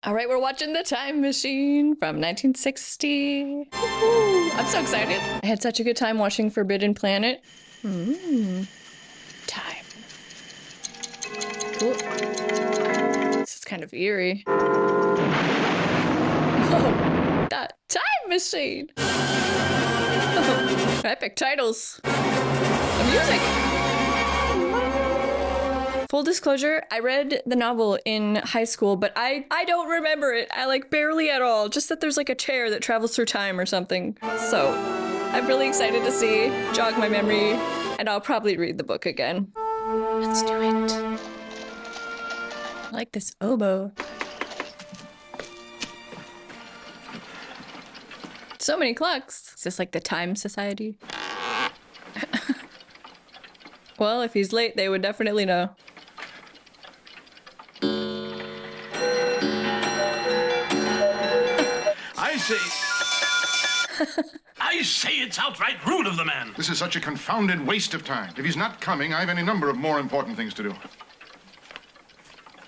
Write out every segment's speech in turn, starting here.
All right, we're watching The Time Machine from 1960. Woo-hoo. I'm so excited. I had such a good time watching Forbidden Planet. Time. Cool. This is kind of eerie. Oh, The Time Machine. Oh, epic titles. The music. Full disclosure, I read the novel in high school, but I don't remember it. I like barely at all. Just that there's like a chair that travels through time or something. So I'm really excited to see, jog my memory, and I'll probably read the book again. Let's do it. I like this oboe. So many clocks. Is this like the Time Society? Well, if he's late, they would definitely know. I say it's outright rude of the man. This is such a confounded waste of time. If he's not coming, I have any number of more important things to do.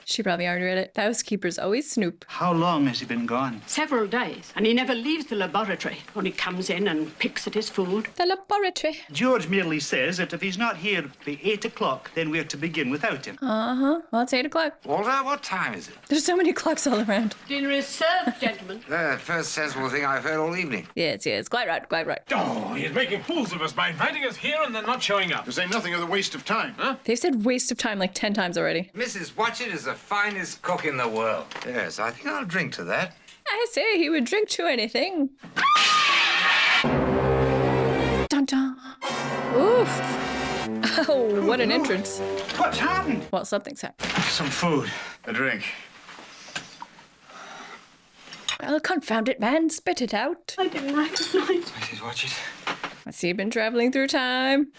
She probably already read it. The housekeeper's always Snoop. How long has he been gone? Several days, and he never leaves the laboratory. Only comes in and picks at his food. The laboratory. George merely says that if he's not here by 8 o'clock, then we're to begin without him. Well, it's 8 o'clock. Walter, what time is it? There's so many clocks all around. Dinner is served, gentlemen. The first sensible thing I've heard all evening. Yes, quite right, quite right. Oh, he's making fools of us by inviting us here and then not showing up. To say nothing of the waste of time. Huh? They've said waste of time like 10 times already. Mrs. Watchett is the finest cook in the world. Yes, I think I'll drink to that. I say he would drink to anything. Dun dun. Oof. Oh, what an entrance. What's happened? Well, something's happened. Some food. A drink. Well, confound it, man. Spit it out. I didn't recognize. Mrs. Watchett. I see you've been traveling through time.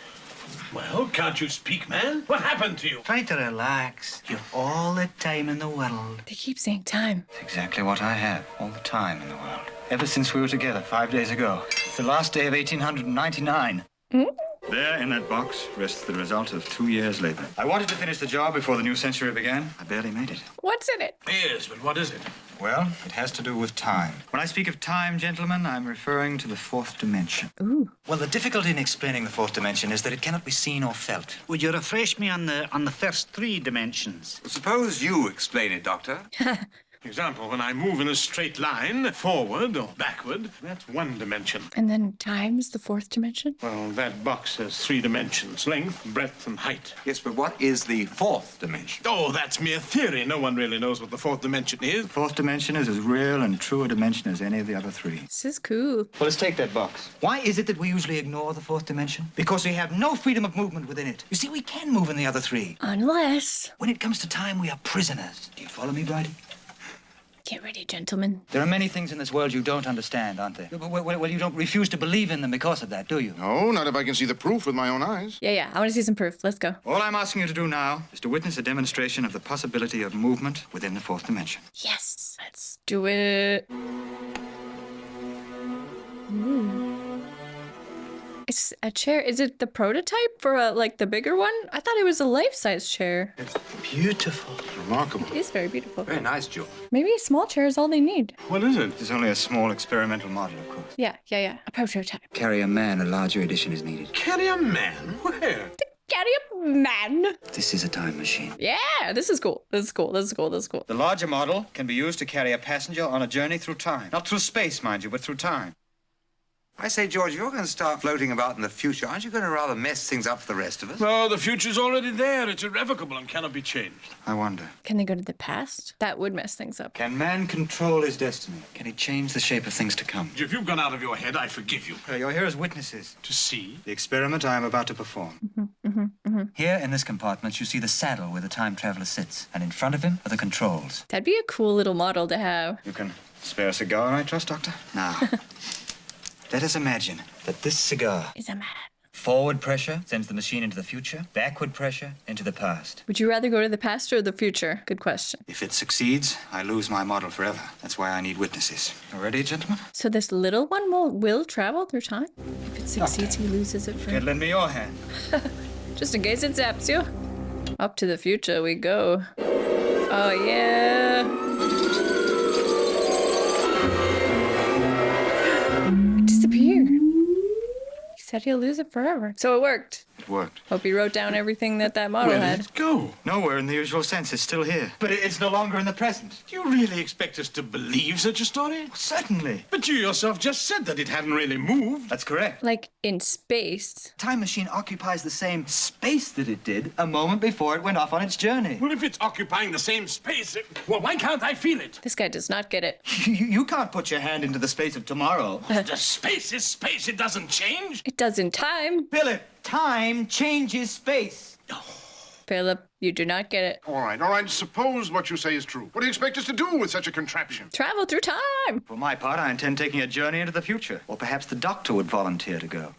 Well, can't you speak, man? What happened to you? Try to relax. You've all the time in the world. They keep saying time. It's exactly what I have, all the time in the world. Ever since we were together 5 days ago. It's the last day of 1899. There, in that box, rests the result of 2 years' labor. I wanted to finish the job before the new century began. I barely made it. What's in it? Yes, but what is it? Well, it has to do with time. When I speak of time, gentlemen, I'm referring to the fourth dimension. Ooh. Well, the difficulty in explaining the fourth dimension is that it cannot be seen or felt. Would you refresh me on the first 3 dimensions? Suppose you explain it, Doctor. For example, when I move in a straight line, forward or backward, that's one dimension. And then time's the fourth dimension? Well, that box has 3 dimensions, length, breadth, and height. Yes, but what is the fourth dimension? Oh, that's mere theory. No one really knows what the fourth dimension is. The fourth dimension is as real and true a dimension as any of the other 3. This is cool. Well, let's take that box. Why is it that we usually ignore the fourth dimension? Because we have no freedom of movement within it. You see, we can move in the other 3. Unless... When it comes to time, we are prisoners. Do you follow me, Bridie? Get ready, gentlemen. There are many things in this world you don't understand, aren't there? Well, you don't refuse to believe in them because of that, do you? No, not if I can see the proof with my own eyes. Yeah, I want to see some proof. Let's go. All I'm asking you to do now is to witness a demonstration of the possibility of movement within the fourth dimension. Yes, let's do it. Ooh. It's a chair. Is it the prototype for like the bigger one? I thought it was a life-size chair. It's beautiful. Remarkable. It is very beautiful. Very nice, George. Maybe a small chair is all they need. What is it? It's only a small experimental model, of course. Yeah. A prototype. Carry a man, a larger edition is needed. Carry a man? Where? Carry a man. This is a time machine. Yeah, this is cool. This is cool. The larger model can be used to carry a passenger on a journey through time. Not through space, mind you, but through time. I say, George, if you're going to start floating about in the future, aren't you going to rather mess things up for the rest of us? No, the future's already there. It's irrevocable and cannot be changed. I wonder. Can they go to the past? That would mess things up. Can man control his destiny? Can he change the shape of things to come? If you've gone out of your head, I forgive you. You're here as witnesses. To see? The experiment I am about to perform. Here in this compartment, you see the saddle where the time traveler sits, and in front of him are the controls. That'd be a cool little model to have. You can spare a cigar, I trust, Doctor? Now, let us imagine that this cigar, Is a man. forward pressure sends the machine into the future, backward pressure into the past. Would you rather go to the past or the future? Good question. If it succeeds, I lose my model forever. That's why I need witnesses. You ready, gentlemen? So this little one will travel through time? If it succeeds, he loses it You can forever. lend me your hand. Just in case it zaps you. Up to the future we go. Oh, yeah. Said he'll lose it forever. So it worked. It worked. Hope he wrote down everything that model Where had. did it go? Nowhere in the usual sense. It's still here. But it's no longer in the present. Do you really expect us to believe such a story? Certainly. But you yourself just said that it hadn't really moved. That's correct. Like in space. Time machine occupies the same space that it did a moment before it went off on its journey. Well, if it's occupying the same space, well, why can't I feel it? This guy does not get it. You can't put your hand into the space of tomorrow. The space is space. It doesn't change. It does in time. Philip, time changes space. Philip, you do not get it. All right. Suppose what you say is true. What do you expect us to do with such a contraption? Travel through time. For my part, I intend taking a journey into the future. Or perhaps the doctor would volunteer to go.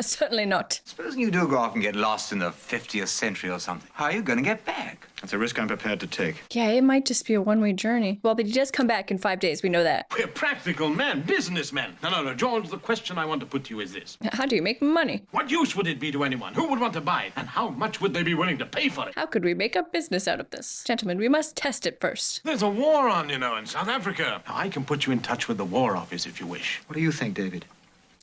Certainly not. Supposing you do go off and get lost in the 50th century or something. How are you going to get back? That's a risk I'm prepared to take. Yeah, it might just be a one-way journey. Well, but he does come back in 5 days. We know that. We're practical men, businessmen. No, George, the question I want to put to you is this. How do you make money? What use would it be to anyone? Who would want to buy it? And how much would they be willing to pay for it? How could we make a business out of this? Gentlemen, we must test it first. There's a war on, in South Africa. Now, I can put you in touch with the War Office if you wish. What do you think, David?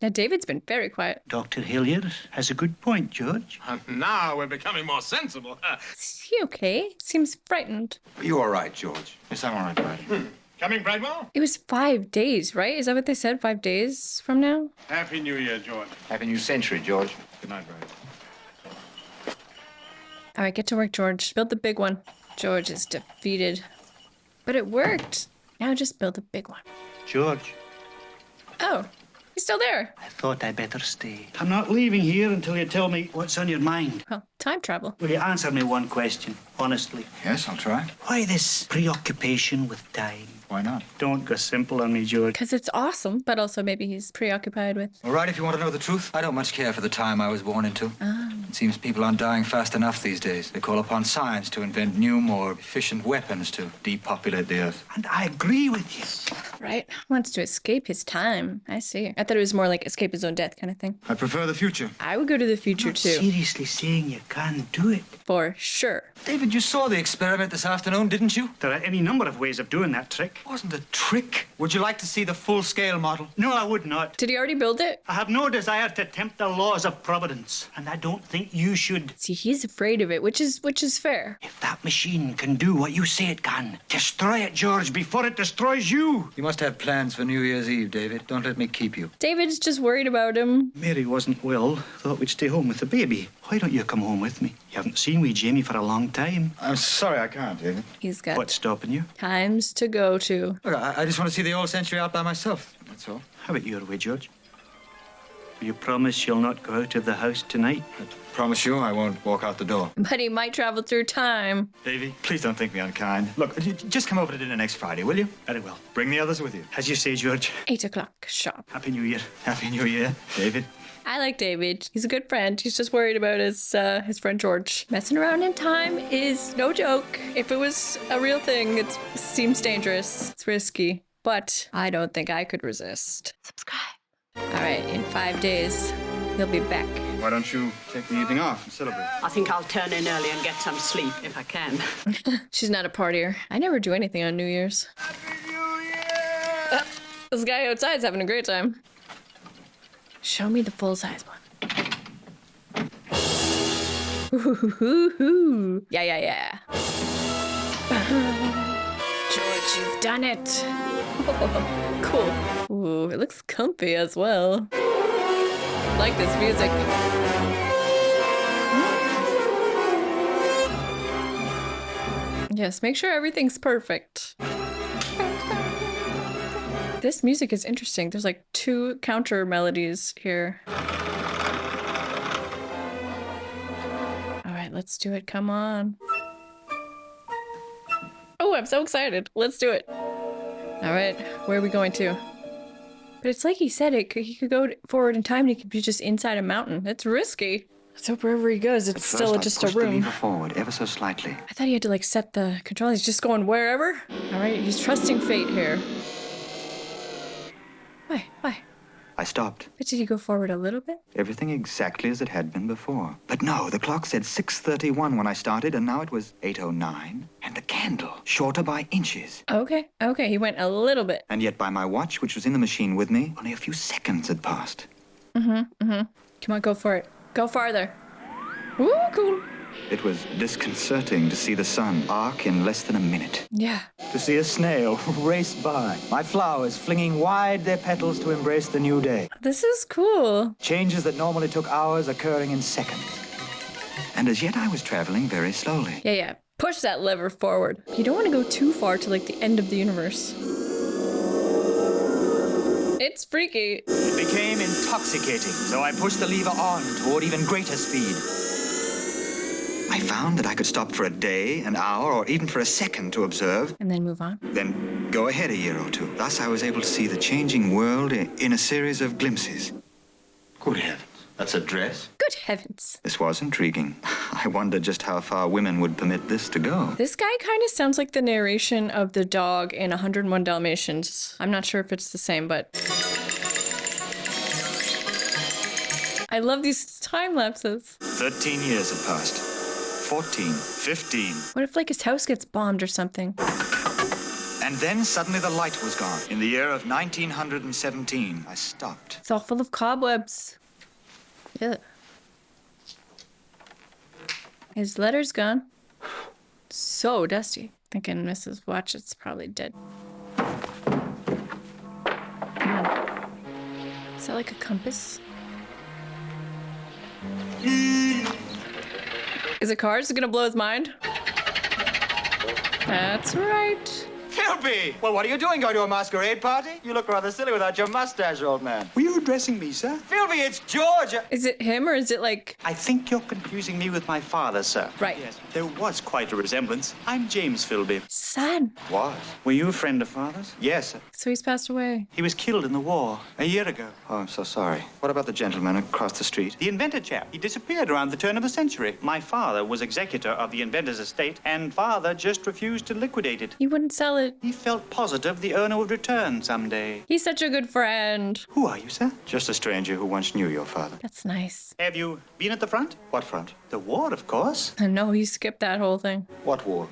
Now, David's been very quiet. Dr. Hilliard has a good point, George. And now we're becoming more sensible. Is he okay? Seems frightened. Are you all right, George? Yes, I'm all right, Brad. Coming, Bradwell? It was 5 days, right? Is that what they said? 5 days from now? Happy New Year, George. Happy New Century, George. Good night, Brad. All right, get to work, George. Build the big one. George is defeated. But it worked. Now just build a big one. George, Oh, he's still there. I thought I'd better stay. I'm not leaving here until you tell me what's on your mind. Well, time travel. Will you answer me one question, honestly? Yes, I'll try. Why this preoccupation with time? Why not? Don't go simple on me, George. Because it's awesome, but also maybe he's preoccupied with... All right, if you want to know the truth, I don't much care for the time I was born into. It seems people aren't dying fast enough these days. They call upon science to invent new, more efficient weapons to depopulate the Earth. And I agree with you. Right? Wants to escape his time. I see. I thought it was more like escape his own death kind of thing. I prefer the future. I would go to the future, Not too. seriously saying you can't do it. For sure. David, you saw the experiment this afternoon, didn't you? There are any number of ways of doing that trick. It wasn't a trick. Would you like to see the full-scale model? No, I would not. Did he already build it? I have no desire to tempt the laws of Providence, and I don't think you should. See, he's afraid of it, which is fair. If that machine can do what you say it can, destroy it, George, before it destroys you. You must have plans for New Year's Eve, David. Don't let me keep you. David's just worried about him. Mary wasn't well. Thought we'd stay home with the baby. Why don't you come home with me? You haven't seen wee Jamie for a long time. I'm sorry I can't, David. He's got What's stopping you? times to go to. Look, I just want to see the old century out by myself. That's all. How about your way, George? Will you promise you'll not go out of the house tonight? I promise you I won't walk out the door. But he might travel through time. Davy, please don't think me unkind. Look, just come over to dinner next Friday, will you? Very well. Bring the others with you. As you say, George. 8 o'clock sharp. Happy New Year. Happy New Year, David. I like David. He's a good friend. He's just worried about his friend George. Messing around in time is no joke. If it was a real thing, it seems dangerous. It's risky. But I don't think I could resist. Subscribe. All right, in 5 days, he'll be back. Why don't you take the evening off and celebrate? I think I'll turn in early and get some sleep if I can. She's not a partier. I never do anything on New Year's. This guy outside's having a great time. Show me the full-size one. Ooh, yeah. George, you've done it. Oh, cool. Ooh, it looks comfy as well. I like this music. Yes, make sure everything's perfect. This music is interesting. There's like 2 counter melodies here. All right, let's do it. Come on. Oh, I'm so excited. Let's do it. All right, where are we going to? But it's like he said, he could go forward in time and he could be just inside a mountain. It's risky. Let's hope wherever he goes, it's still just a room. forward ever so slightly. I thought he had to like set the control. He's just going wherever. All right, he's trusting fate here. Why? I stopped. But did he go forward a little bit? Everything exactly as it had been before. But no, the clock said 6:31 when I started, and now it was 8:09. And the candle, shorter by inches. Okay, he went a little bit. And yet by my watch, which was in the machine with me, only a few seconds had passed. Come on, go for it. Go farther. Ooh, cool. It was disconcerting to see the sun arc in less than a minute. Yeah. To see a snail race by. My flowers flinging wide their petals to embrace the new day. This is cool. Changes that normally took hours occurring in seconds. And as yet I was traveling very slowly. Yeah. Push that lever forward. You don't want to go too far to like the end of the universe. It's freaky. It became intoxicating, so I pushed the lever on toward even greater speed. I found that I could stop for a day, an hour, or even for a second to observe, And then move on. then go ahead a year or two. Thus I was able to see the changing world in a series of glimpses. Good heavens. That's a dress? Good heavens. This was intriguing. I wondered just how far women would permit this to go. This guy kind of sounds like the narration of the dog in 101 Dalmatians. I'm not sure if it's the same, but... I love these time lapses. 13 years had passed. 14, 15. What if, like, his house gets bombed or something? And then suddenly the light was gone. In the year of 1917, I stopped. It's all full of cobwebs. Yeah. His letter's gone. So dusty. Thinking Mrs. Watchett's probably dead. Is that like a compass? Is it cars? Is it gonna blow his mind? That's right. Philby! Well, what are you doing? Going to a masquerade party? You look rather silly without your mustache, old man. Were you addressing me, sir? Philby, it's George! Is it him or is it like... I think you're confusing me with my father, sir. Right. Yes, there was quite a resemblance. I'm James Philby. Son? Was? Were you a friend of father's? Yes. So he's passed away. He was killed in the war a year ago. Oh, I'm so sorry. What about the gentleman across the street? The inventor chap. He disappeared around the turn of the century. My father was executor of the inventor's estate, and father just refused to liquidate it. He wouldn't sell it. He felt positive the owner would return someday. He's such a good friend. Who are you, sir? Just a stranger who once knew your father. That's nice. Have you been at the front? What front? The war, of course. I know he skipped that whole thing. What war?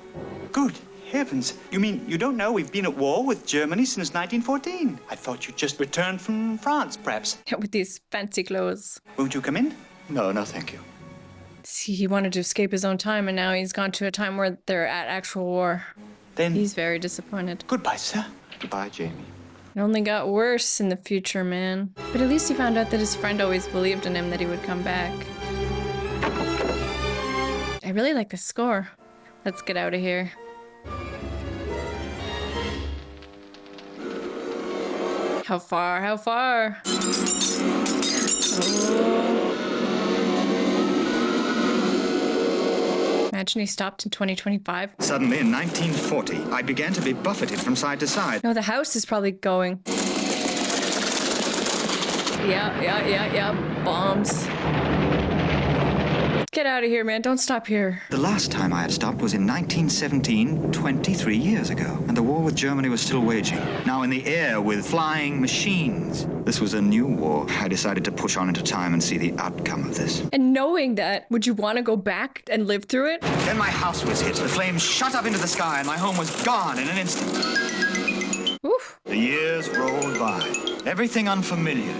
Good heavens. You mean you don't know we've been at war with Germany since 1914? I thought you'd just returned from France, perhaps. Yeah, with these fancy clothes. Won't you come in? No, no, thank you. See, he wanted to escape his own time, and now he's gone to a time where they're at actual war. Then He's very disappointed. goodbye, sir. Goodbye, Jamie. It only got worse in the future, man. But at least he found out that his friend always believed in him, that he would come back. I really like the score. Let's get out of here. How far? How far? Oh. Imagine he stopped in 2025. Suddenly, in 1940, I began to be buffeted from side to side. No, the house is probably going. Yeah. Bombs. Get out of here, man. Don't stop here. The last time I had stopped was in 1917, 23 years ago, and the war with Germany was still waging. Now in the air with flying machines. This was a new war. I decided to push on into time and see the outcome of this. And knowing that, would you want to go back and live through it? Then my house was hit. The flames shot up into the sky, and my home was gone in an instant. Oof. The years rolled by. Everything unfamiliar.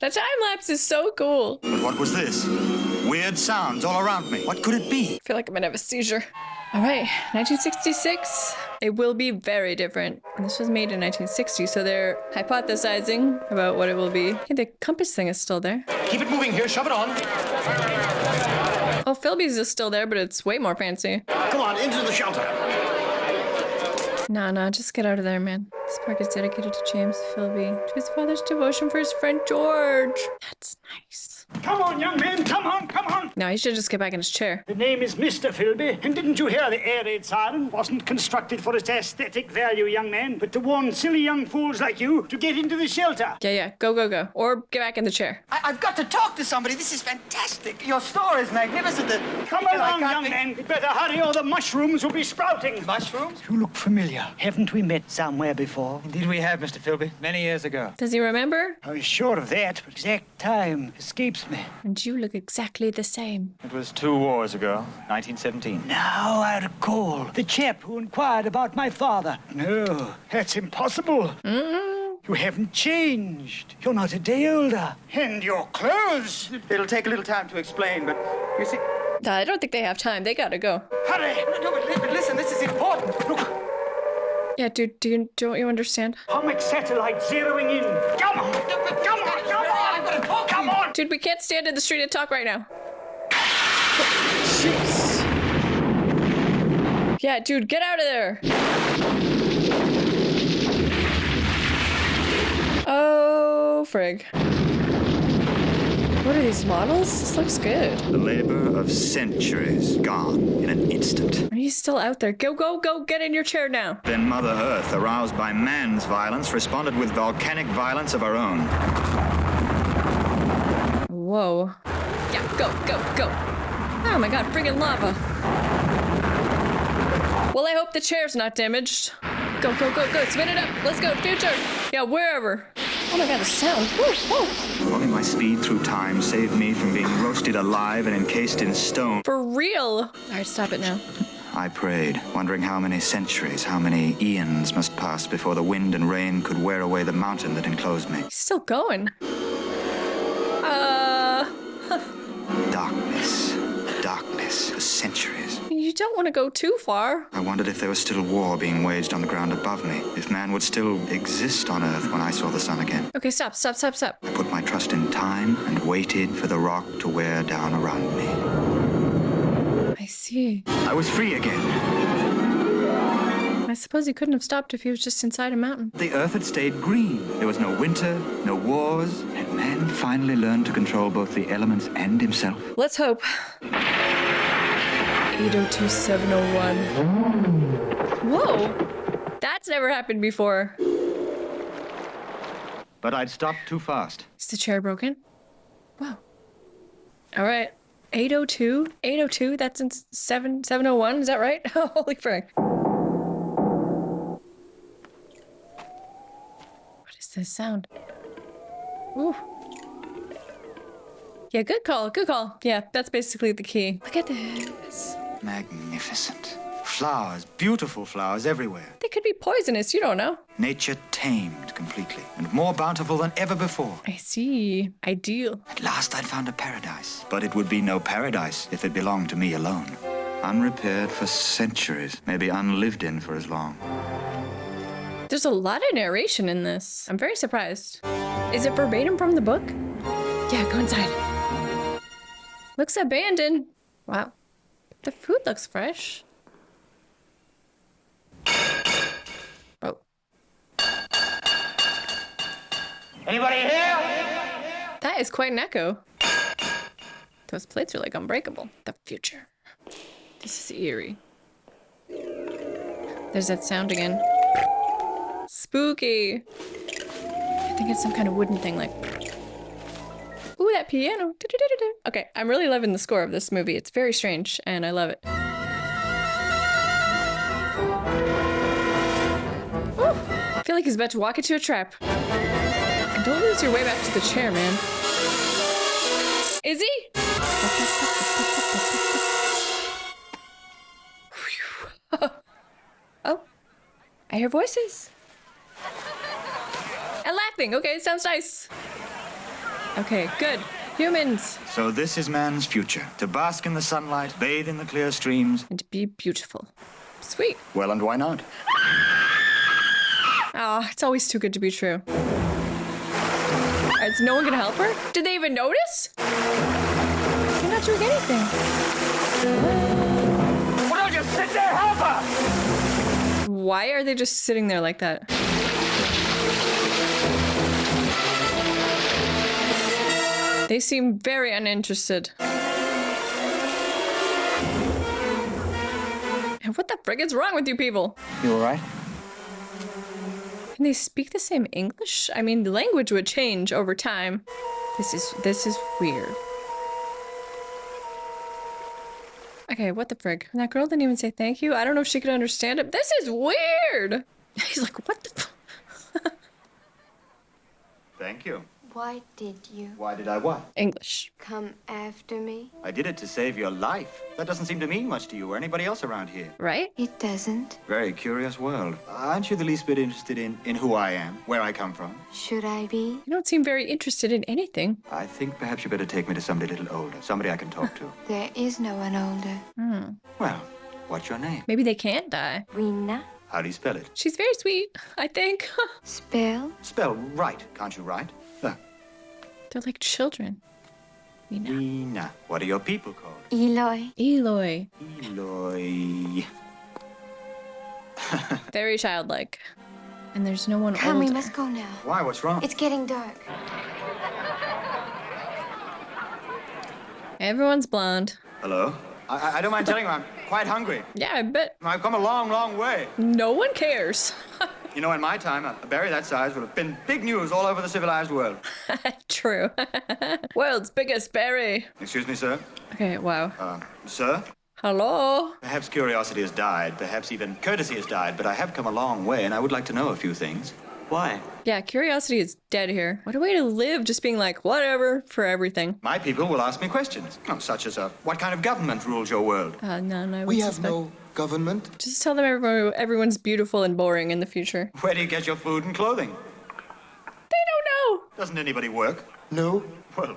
That time lapse is so cool. But what was this? Weird sounds all around me. What could it be? I feel like I'm gonna have a seizure. All right, 1966. It will be very different. And this was made in 1960, so they're hypothesizing about what it will be. Hey, the compass thing is still there. Keep it moving here. Shove it on. Oh, Philby's is still there, but it's way more fancy. Come on, into the shelter. Nah, just get out of there, man. This park is dedicated to James Philby, to his father's devotion for his friend George. That's nice. Come on, young man, come on. No, he should just get back in his chair. The name is Mr. Philby, and didn't you hear the air raid siren? Wasn't constructed for its aesthetic value, young man, but to warn silly young fools like you to get into the shelter. Yeah, go. Or get back in the chair. I've got to talk to somebody. This is fantastic. Your store is magnificent. Come along, young man. We'd better hurry or the mushrooms will be sprouting. Mushrooms? You look familiar. Haven't we met somewhere before? Indeed we have, Mr. Philby. Many years ago. Does he remember? I was sure of that, but exact time escapes me. And you look exactly the same. It was 2 wars ago, 1917. Now I recall the chap who inquired about my father. No, that's impossible. You You haven't changed. You're not a day older. And your clothes. It'll take a little time to explain, but you see... I don't think they have time. They gotta go. Hurry! No, but listen, this is important. Look. Yeah, dude, don't you understand? Comic satellite zeroing in. Come on! Come on! Come on! Come on! Dude, we can't stand in the street and talk right now. Jeez. Yeah, dude, get out of there. Oh, frig. What are these models? This looks good. The labor of centuries gone in an instant. Are you still out there? Go, get in your chair now. Then Mother Earth, aroused by man's violence, responded with volcanic violence of her own. Whoa. Yeah, go. Oh my god, friggin' lava. Well, I hope the chair's not damaged. Go. Spin it up. Let's go, future. Yeah, wherever. Oh my god, the sound. Woo. Only my speed through time saved me from being roasted alive and encased in stone. For real. All right, stop it now. I prayed, wondering how many centuries, how many eons must pass before the wind and rain could wear away the mountain that enclosed me. He's still going. Darkness, for centuries. You don't want to go too far. I wondered if there was still war being waged on the ground above me, if man would still exist on Earth when I saw the sun again. Okay, stop. I put my trust in time and waited for the rock to wear down around me. I see. I was free again. I suppose he couldn't have stopped if he was just inside a mountain. The Earth had stayed green. There was no winter, no wars, and man finally learned to control both the elements and himself. Let's hope. 802-701. Whoa! That's never happened before. But I'd stopped too fast. Is the chair broken? Whoa. All right. 802? That's in 701, is that right? Holy frick. What is this sound? Ooh. Yeah, good call. Yeah, that's basically the key. Look at this. Magnificent. Flowers, beautiful flowers everywhere. They could be poisonous, you don't know. Nature tamed completely, and more bountiful than ever before. I see. Ideal. At last I'd found a paradise. But it would be no paradise if it belonged to me alone. Unrepaired for centuries, maybe unlived in for as long. There's a lot of narration in this. I'm very surprised. Is it verbatim from the book? Yeah, go inside. Looks abandoned. Wow. The food looks fresh. Oh. Anybody here? That is quite an echo. Those plates are like unbreakable. The future. This is eerie. There's that sound again. Spooky. I think it's some kind of wooden thing like... Ooh, that piano. Okay, I'm really loving the score of this movie. It's very strange, and I love it. Ooh, I feel like he's about to walk into a trap. And don't lose your way back to the chair, man. Is he? Oh, I hear voices. And laughing. Okay, it sounds nice. Okay, good. Humans. So this is man's future. To bask in the sunlight, bathe in the clear streams. And be beautiful. Sweet. Well, and why not? Ah, it's always too good to be true. Is no one gonna help her? Did they even notice? They're not doing anything. Well, don't just sit there, help her! Why are they just sitting there like that? They seem very uninterested. And what the frick is wrong with you people? You all right? Can they speak the same English? I mean, the language would change over time. This is weird. Okay, what the frig? And that girl didn't even say thank you. I don't know if she could understand it. This is weird. He's like, what the? Thank you. Why did you Why did I what? English. come after me? I did it to save your life. That doesn't seem to mean much to you or anybody else around here. Right? It doesn't. Very curious world. Aren't you the least bit interested in who I am, where I come from? Should I be? You don't seem very interested in anything. I think perhaps you better take me to somebody a little older, somebody I can talk to. There is no one older. Well, what's your name? Maybe they can't die. Rena? How do you spell it? She's very sweet, I think. Spell? Spell right, can't you write? They're like children. You know. Rena. What are your people called? Eloy? Eloy. Eloy. Very childlike. And there's no one Come, older. we must go now. Why? What's wrong? It's getting dark. Everyone's blonde. Hello? I don't mind telling you, I'm quite hungry. Yeah, I bet I've come a long, long way. no one cares. You know, in my time, a berry that size would have been big news all over the civilized world. True. World's biggest berry. Excuse me, sir? Okay, wow. Sir? Hello? Perhaps curiosity has died, perhaps even courtesy has died, but I have come a long way, and I would like to know a few things. Why? Yeah, curiosity is dead here. What a way to live, just being like, whatever, for everything. My people will ask me questions, such as, what kind of government rules your world? None, I would We have suspect. no government. Just tell them everyone's beautiful and boring in the future. Where do you get your food and clothing? They don't know. Doesn't anybody work? No, Well,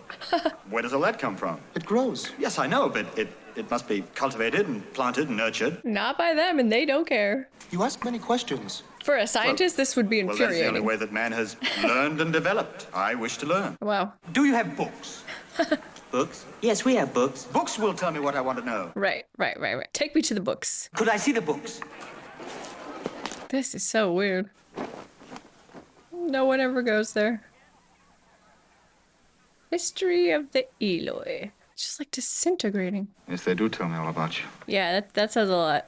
where does all that come from? it grows. Yes, I know, but it must be cultivated and planted and nurtured. Not by them, and they don't care. You ask many questions. For a scientist, this would be Well, that's the only infuriating. way that man has learned and developed. I wish to learn. Wow. Do you have books? Books? Yes, we have books. Books will tell me what I want to know. Right. Take me to the books. Could I see the books? This is so weird. No one ever goes there. History of the Eloy. It's just like disintegrating. Yes, they do tell me all about you. Yeah, that says a lot.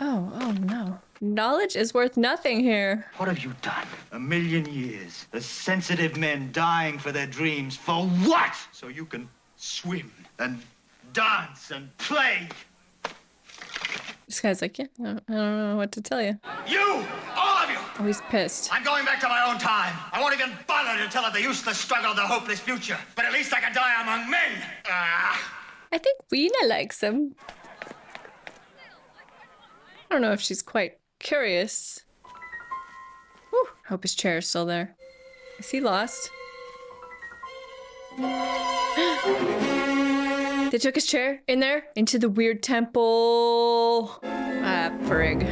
Oh no. Knowledge is worth nothing here. What have you done? 1,000,000 years. The sensitive men dying for their dreams. For what? So you can swim and dance and play. This guy's like, yeah, I don't know what to tell you. You! All of you! Oh, he's pissed. I'm going back to my own time. I won't even bother to tell of the useless struggle, the hopeless future. But at least I can die among men. I think Weena likes him. I don't know if she's quite curious. Whew. Hope his chair is still there. Is he lost? They took his chair in there into the weird temple. Ah, frig.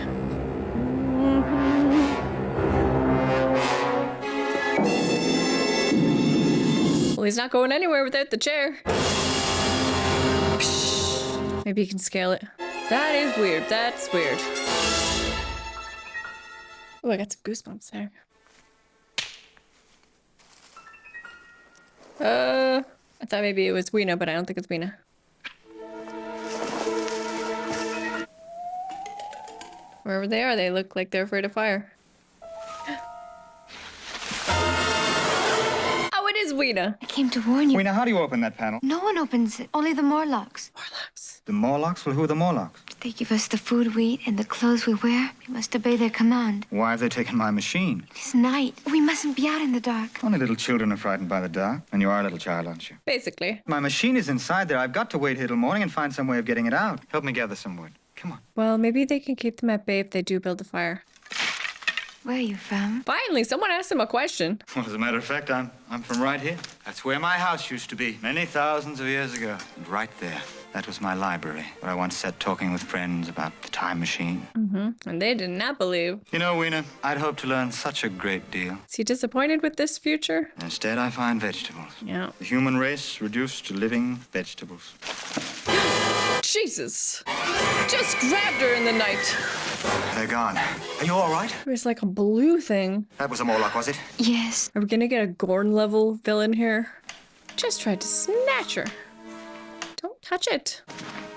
Well, he's not going anywhere without the chair. Psh. Maybe he can scale it. That is weird. That's weird. Oh, I got some goosebumps there. I thought maybe it was Weena, but I don't think it's Weena. Wherever they are, they look like they're afraid of fire. Oh, it is Weena. I came to warn you. Weena, how do you open that panel? No one opens it. Only the Morlocks. Morlocks. The Morlocks? Well, who are the Morlocks? They give us the food we eat and the clothes we wear. We must obey their command. Why have they taken my machine? It's night. We mustn't be out in the dark. Only little children are frightened by the dark. And you are a little child, aren't you? Basically. My machine is inside there. I've got to wait here till morning and find some way of getting it out. Help me gather some wood. Come on. Well, maybe they can keep them at bay if they do build a fire. Where are you from? Finally, someone asked him a question. Well, as a matter of fact, I'm from right here. That's where my house used to be, many thousands of years ago. And right there, that was my library, where I once sat talking with friends about the time machine. And they did not believe. You know, Weena, I'd hoped to learn such a great deal. Is he disappointed with this future? Instead, I find vegetables. Yeah. The human race reduced to living vegetables. Jesus. Just grabbed her in the night. They're gone. Are you all right? It was like a blue thing. That was a Morlock, was it? Yes. Are we gonna get a Gorn level villain here? Just tried to snatch her. Don't touch it.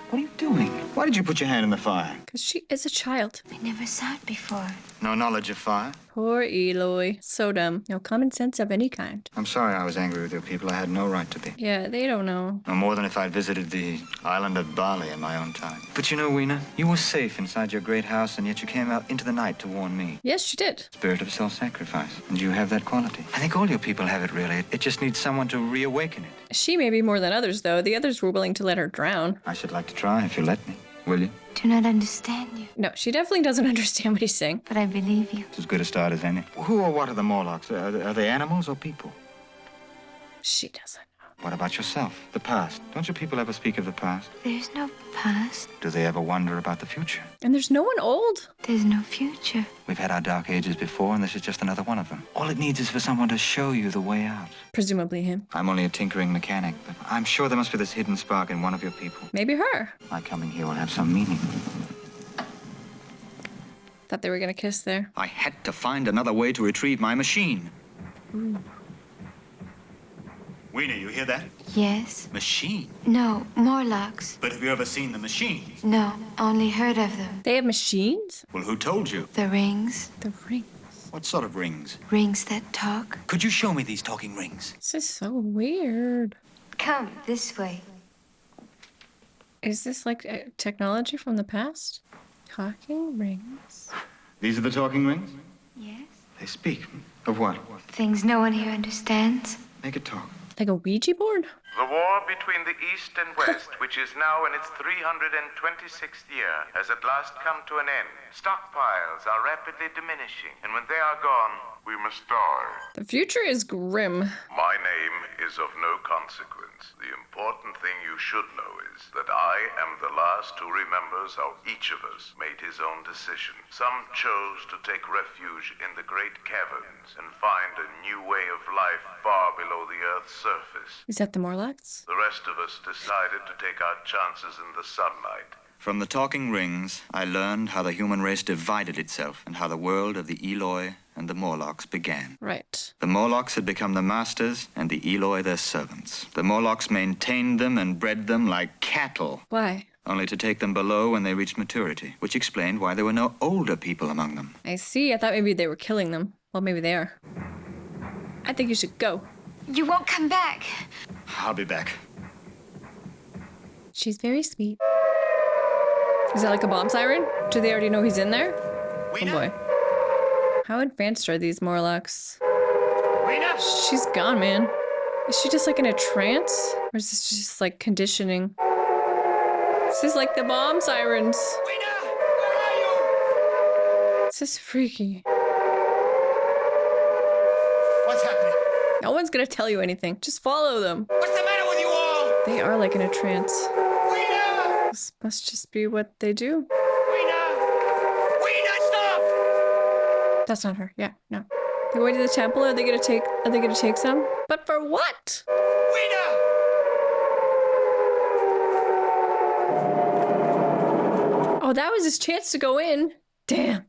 What are you doing? Why did you put your hand in the fire? Because she is a child. I never saw it before. No knowledge of fire? Poor Eloy. So dumb. No common sense of any kind. I'm sorry I was angry with your people. I had no right to be. Yeah, they don't know. No more than if I'd visited the island of Bali in my own time. But you know, Weena, you were safe inside your great house, and yet you came out into the night to warn me. Yes, she did. Spirit of self-sacrifice. And you have that quality. I think all your people have it, really. It just needs someone to reawaken it. She may be more than others, though. The others were willing to let her drown. I should like to try if you let me. Will you? Do not understand you, No, she definitely doesn't understand what he's saying. but I believe you. It's as good a start as any. Who or what are the Morlocks? Are they animals or people? She doesn't. What about yourself? The past. Don't your people ever speak of the past? There's no past. Do they ever wonder about the future? And there's no one old. There's no future. We've had our dark ages before, and this is just another one of them. All it needs is for someone to show you the way out. Presumably him. I'm only a tinkering mechanic, but I'm sure there must be this hidden spark in one of your people. Maybe her. My coming here will have some meaning. Thought they were gonna kiss there. I had to find another way to retrieve my machine. Weena, you hear that? Yes. Machine? No, Morlocks. But have you ever seen the machine? No, only heard of them. They have machines? Well, who told you? The rings. The ring. What sort of rings? Rings that talk. Could you show me these talking rings? This is so weird. Come this way. Is this like technology from the past? Talking rings. These are the talking rings? Yes. They speak. Of what? Things no one here understands. Make it talk. Like a Ouija board? The war between the East and West, which is now in its 326th year, has at last come to an end. Stockpiles are rapidly diminishing, and when they are gone, we must die. The future is grim. My name is of no consequence. The important thing you should know is that I am the last who remembers how each of us made his own decision. Some chose to take refuge in the great caverns and find a new way of life far below the Earth's surface. Is that the Morlocks? The rest of us decided to take our chances in the sunlight. From the talking rings, I learned how the human race divided itself and how the world of the Eloi and the Morlocks began. Right. The Morlocks had become the masters and the Eloi their servants. The Morlocks maintained them and bred them like cattle, Why? only to take them below when they reached maturity, which explained why there were no older people among them. I see. I thought maybe they were killing them. Well, maybe they are. I think you should go. You won't come back. I'll be back. She's very sweet. Is that like a bomb siren? Do they already know he's in there? Weena? Oh boy. How advanced are these Morlocks? Weena? She's gone, man. Is she just like in a trance? Or is this just like conditioning? This is like the bomb sirens. Weena! Where are you? This is freaky. What's happening? No one's gonna tell you anything. Just follow them. What's the matter with you all? They are like in a trance. Weena! This must just be what they do. Weena! Weena, stop! That's not her. Yeah, no. They're going to the temple. Are they gonna take some? But for what? Weena! Oh, that was his chance to go in. Damn.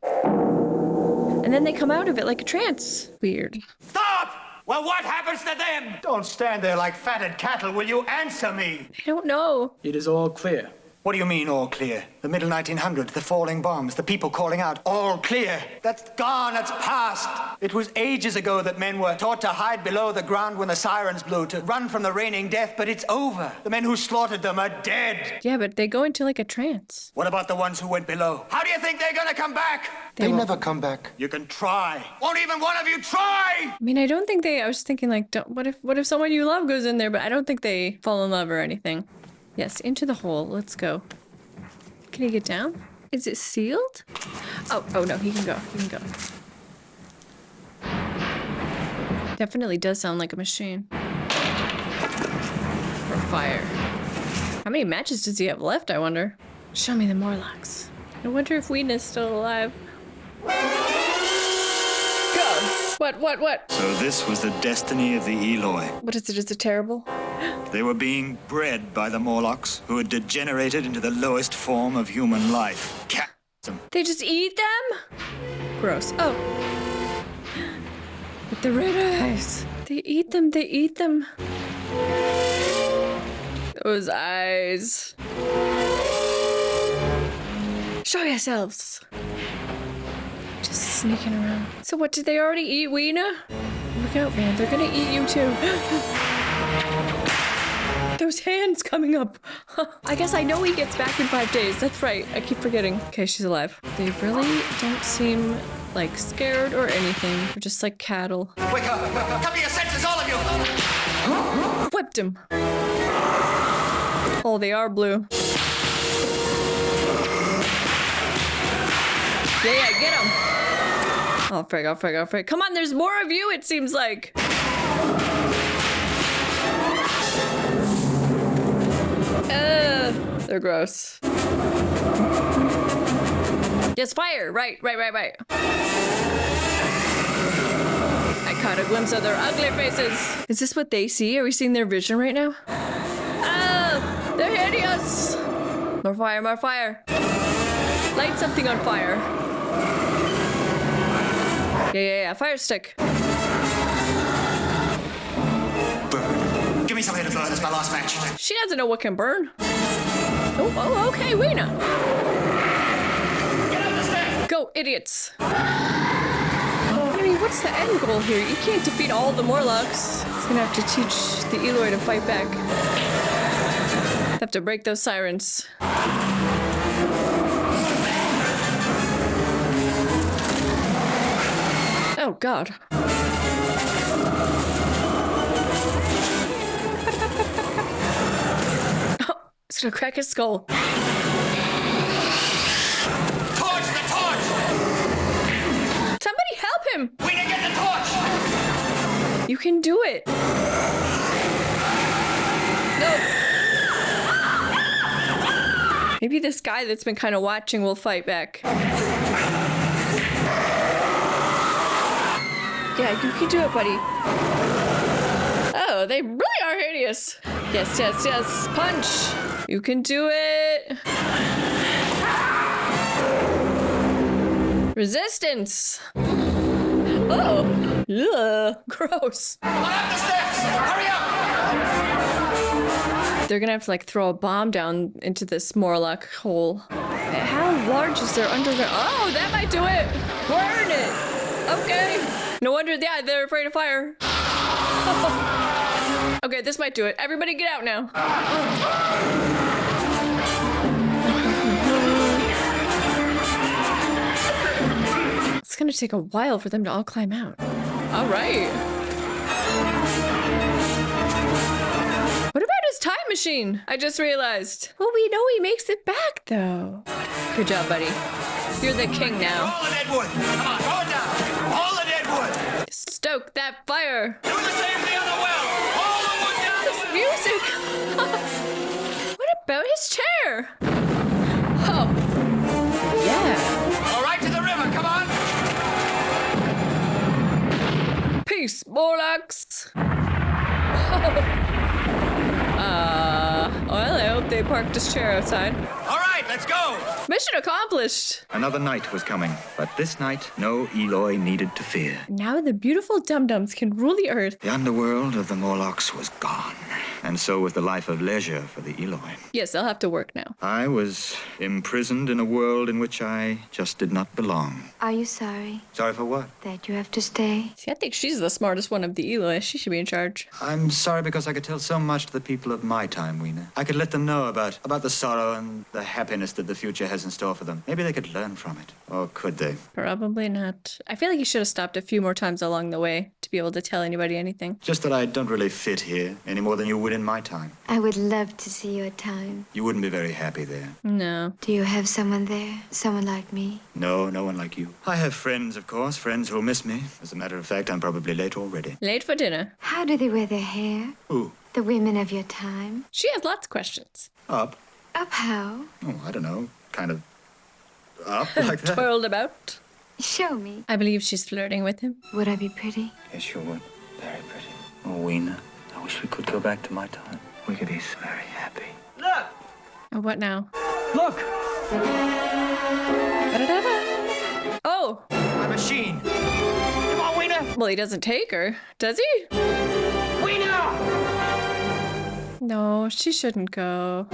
And then they come out of it like a trance. Weird. Stop! Well, what happens to them? Don't stand there like fatted cattle. Will you answer me? I don't know. It is all clear. What do you mean, all clear? The middle 1900s, the falling bombs, the people calling out, all clear. That's gone, that's past. It was ages ago that men were taught to hide below the ground when the sirens blew, to run from the raining death, but it's over. The men who slaughtered them are dead. Yeah, but they go into like a trance. What about the ones who went below? How do you think they're gonna come back? They won't. never come back. You can try. Won't even one of you try? I mean, I don't think they. I was thinking like, what if someone you love goes in there? But I don't think they fall in love or anything. Yes, into the hole. Let's go. Can he get down? Is it sealed? Oh no, he can go. He can go. Definitely does sound like a machine. For fire. How many matches does he have left, I wonder? Show me the Morlocks. I wonder if Whedon's still alive. Go! What? So this was the destiny of the Eloi. What is it? Is it terrible? They were being bred by the Morlocks, who had degenerated into the lowest form of human life. Cannibalism. They just eat them? Gross. Oh. With the red eyes. They eat them. Those eyes. Show yourselves. Just sneaking around. So what, did they already eat Weena? Look out, man. They're gonna eat you too. Those hands coming up. I guess I know he gets back in 5 days. That's right. I keep forgetting. Okay, she's alive. They really don't seem like scared or anything. They're just like cattle. Wake up! Come to your senses, all of you! Whipped him. Oh, they are blue. Yeah, get him. Oh, frig, oh, frig, oh, frig. Come on, there's more of you, it seems like. They're gross. Yes, fire. Right. I caught a glimpse of their ugly faces. Is this what they see? Are we seeing their vision right now? Oh, they're hideous. More fire, more fire. Light something on fire. Yeah. Fire stick. Burn. Give me something to burn. It's my last match. She doesn't know what can burn. Oh, okay, Weena. Get up the stairs! Go, idiots. I mean, what's the end goal here? You can't defeat all the Morlocks. It's gonna have to teach the Eloi to fight back. Have to break those sirens. Oh, God. It's gonna crack his skull. Torch! The torch! Somebody help him! We can get the torch! You can do it. No. Maybe this guy that's been kind of watching will fight back. Yeah, you can do it, buddy. Oh, they really are hideous. Yes. Punch. You can do it. Resistance. Oh. Ugh. Gross. Up the steps! Hurry up! They're gonna have to like throw a bomb down into this Morlock hole. How large is their underground? Oh, that might do it. Burn it. Okay. No wonder, yeah, they're afraid of fire. Okay, this might do it. Everybody get out now. It's gonna take a while for them to all climb out. All right. What about his time machine? I just realized. Well, we know he makes it back, though. Good job, buddy. You're the king now. All the dead wood! Come on, throw it down! All the dead wood! Stoke that fire. Do the same thing on the well! All the wood down! This music. What about his chair? Oh. Yeah. All right, to the river, come on! Peace, Morlocks. Well, I hope they parked his chair outside. All right, let's go! Mission accomplished. Another night was coming, but this night, no Eloi needed to fear. Now the beautiful dum-dums can rule the earth. The underworld of the Morlocks was gone, and so was the life of leisure for the Eloi. Yes, they'll have to work now. I was imprisoned in a world in which I just did not belong. Are you sorry Sorry for what? that you have to stay? See, I think she's the smartest one of the Eloi. She should be in charge. I'm sorry because I could tell so much to the people of my time, Weena. I could let them know about the sorrow and the happiness that the future has in store for them. Maybe they could learn from it. Or could they? Probably not. I feel like you should have stopped a few more times along the way to be able to tell anybody anything. Just that I don't really fit here any more than you would in my time. I would love to see your time. You wouldn't be very happy there. No. Do you have someone there? Someone like me? No, no one like you. I have friends, of course, friends who'll miss me. As a matter of fact, I'm probably late already. Late for dinner. How do they wear their hair? Who? The women of your time? She has lots of questions. Up? Up how? Oh, I don't know. Kind of up like that. Twirled about. Show me. I believe she's flirting with him. Would I be pretty? Yes, you would. Very pretty. Oh, Weena, I wish we could go back to my time. We could be so very happy. Look! Oh, what now? Look! Da-da-da-da. Oh! My machine! Come on, Weena! Well, he doesn't take her, does he? Weena! No, she shouldn't go.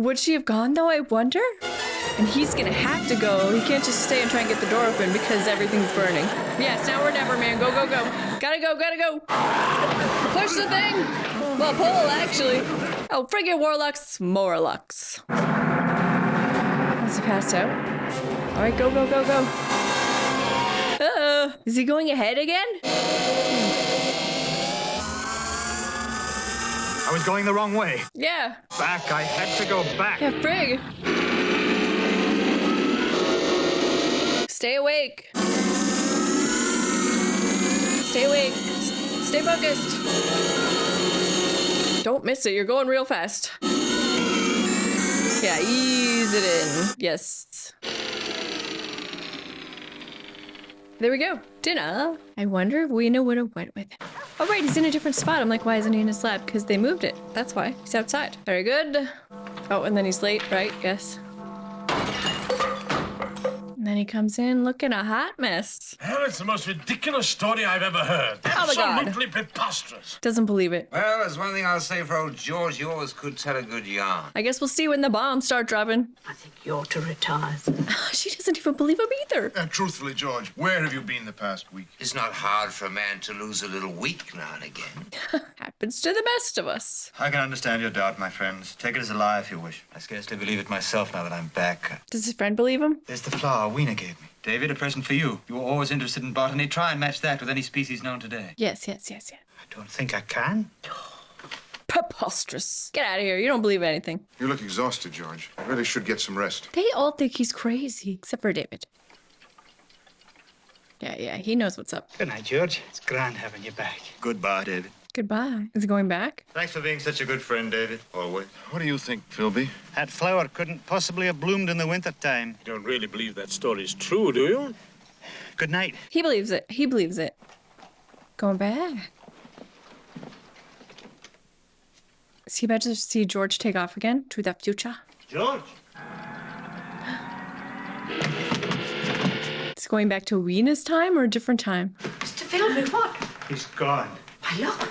Would she have gone though, I wonder? And he's gonna have to go. He can't just stay and try and get the door open because everything's burning. Yes, now or never, man. Go, go, go. Gotta go, gotta go. Push the thing. Well, pull, actually. Oh, friggin' Warlocks, Morlocks. Has he passed out? All right, go, go, go, go. Uh-oh. Is he going ahead again? I was going the wrong way. Yeah. Back, I had to go back. Yeah, frig. Stay awake. Stay awake. Stay focused. Don't miss it. You're going real fast. Yeah, ease it in. Yes. There we go. Dinner. I wonder if Weena would have went with him. Oh, right. He's in a different spot. I'm like, why isn't he in his lab? Because they moved it. That's why. He's outside. Very good. Oh, and then he's late, right? Yes. And then he comes in looking a hot mess. Well, it's the most ridiculous story I've ever heard. Oh my God. Absolutely preposterous. Doesn't believe it. Well, there's one thing I'll say for old George. You always could tell a good yarn. I guess we'll see when the bombs start dropping. I think you ought to retire. She doesn't even believe him either. Truthfully, George, where have you been the past week? It's not hard for a man to lose a little week now and again. Happens to the best of us. I can understand your doubt, my friends. Take it as a lie if you wish. I scarcely believe it myself now that I'm back. Does his friend believe him? There's the flower Weena gave me. David, a present for you. You were always interested in botany. Try and match that with any species known today. Yes, yes, yes, yes. I don't think I can. Preposterous. Get out of here. You don't believe anything. You look exhausted, George. You really should get some rest. They all think he's crazy, except for David. Yeah, he knows what's up. Good night, George. It's grand having you back. Goodbye, David. Goodbye. Is he going back? Thanks for being such a good friend, David. Always. What do you think, Philby? That flower couldn't possibly have bloomed in the wintertime. You don't really believe that story's true, do you? Good night. He believes it. He believes it. Going back. Is he about to see George take off again to the future? George? Is he going back to Weena's time or a different time? Mr. Philby, what? He's gone. Why, look.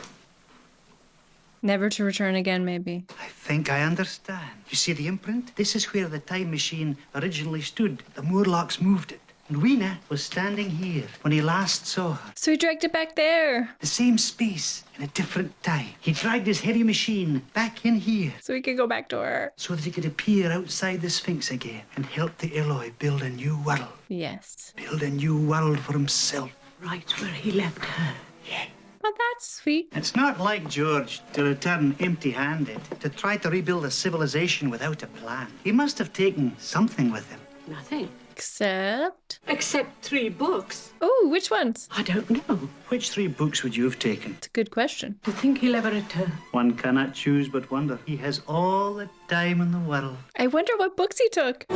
Never to return again, maybe. I think I understand. You see the imprint? This is where the time machine originally stood. The Morlocks moved it. And Weena was standing here when he last saw her. So he dragged it back there. The same space in a different time. He dragged his heavy machine back in here So he could go back to her. so that he could appear outside the Sphinx again and help the Eloi build a new world. Yes. Build a new world for himself. Right where he left her. Yeah. Well, that's sweet. It's not like George to return empty-handed, to try to rebuild a civilization without a plan. He must have taken something with him. Nothing. Except... Except 3 books. Oh, which ones? I don't know. Which 3 books would you have taken? It's a good question. Do you think he'll ever return? One cannot choose but wonder. He has all the time in the world. I wonder what books he took. The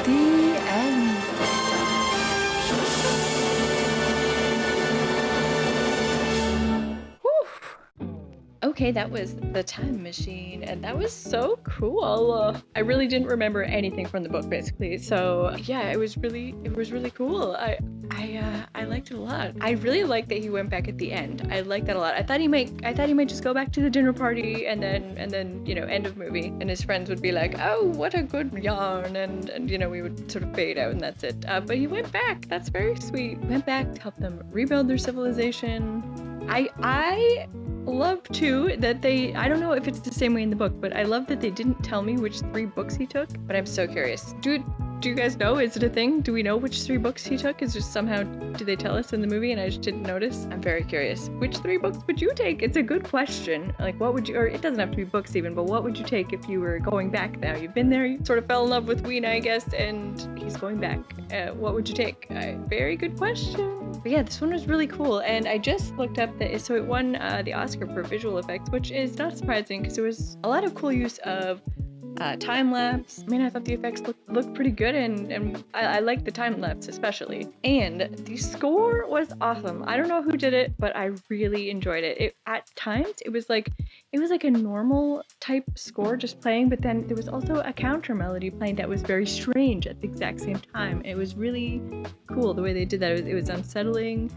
end. Okay, that was The Time Machine, and that was so cool. I really didn't remember anything from the book, basically. So yeah, it was really cool. I liked it a lot. I really liked that he went back at the end. I liked that a lot. I thought he might just go back to the dinner party and then end of movie, and his friends would be like, oh, what a good yarn, and we would sort of fade out and that's it. But he went back. That's very sweet. Went back to help them rebuild their civilization. I love too that I don't know if it's the same way in the book, but I love that they didn't tell me which 3 books he took, but I'm so curious. Do you guys know? Is it a thing? Do we know which 3 books he took? Is just somehow, do they tell us in the movie and I just didn't notice? I'm very curious. Which 3 books would you take? It's a good question. Like, what would you, or it doesn't have to be books even, but what would you take if you were going back now? You've been there, you sort of fell in love with Weena, I guess, and he's going back. What would you take? Very good question. But yeah, this one was really cool, and I just looked up so it won the Oscar for visual effects, which is not surprising because there was a lot of cool use of time lapse. I mean, I thought the effects looked pretty good, and I liked the time lapse especially. And the score was awesome. I don't know who did it, but I really enjoyed it. At times it was like a normal type score just playing, but then there was also a counter melody playing that was very strange at the exact same time. It was really cool the way they did that. It was unsettling,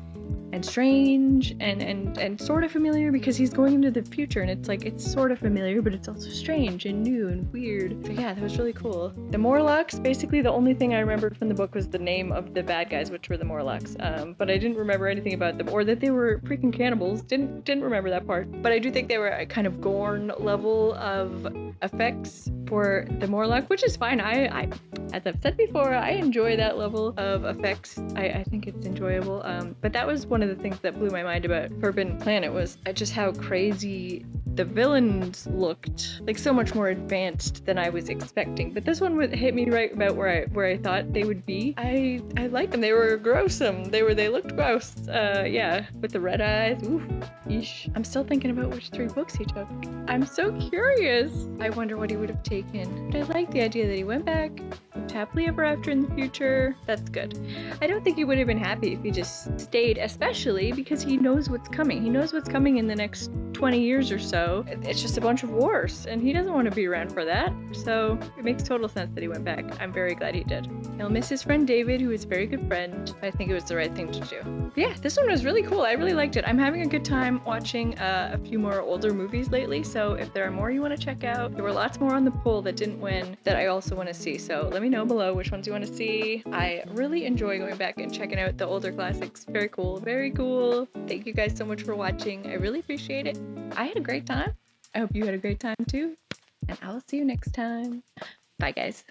and strange and sort of familiar because he's going into the future, and it's like it's sort of familiar, but it's also strange and new and weird. So yeah, that was really cool. The Morlocks, basically the only thing I remembered from the book was the name of the bad guys, which were the Morlocks. But I didn't remember anything about them, or that they were freaking cannibals. Didn't remember that part. But I do think they were a kind of Gorn level of effects for the Morlock, which is fine. I as I've said before, I enjoy that level of effects. I think it's enjoyable. But that was one of the things that blew my mind about Forbidden Planet was just how crazy the villains looked, like so much more advanced than I was expecting. But this one would hit me right about where I thought they would be. I liked them. They were gruesome. They looked gross. Yeah, with the red eyes. Oof. Yeesh. I'm still thinking about which 3 books he took. I'm so curious. I wonder what he would have taken. But I like the idea that he went back, lived happily ever after in the future. That's good. I don't think he would have been happy if he just stayed, especially because he knows what's coming. He knows what's coming in the next 20 years or so. It's just a bunch of wars, and he doesn't want to be around for that. So it makes total sense that he went back. I'm very glad he did. He'll miss his friend David, who is a very good friend. I think it was the right thing to do. Yeah, this one was really cool. I really liked it. I'm having a good time watching a few more older movies lately, so if there are more you want to check out, there were lots more on the poll that didn't win that I also want to see, so let me know below which ones you want to see. I really enjoy going back and checking out the older classics. Very cool, very cool. Thank you guys so much for watching. I really appreciate it. I had a great time. I hope you had a great time too, and I will see you next time. Bye guys.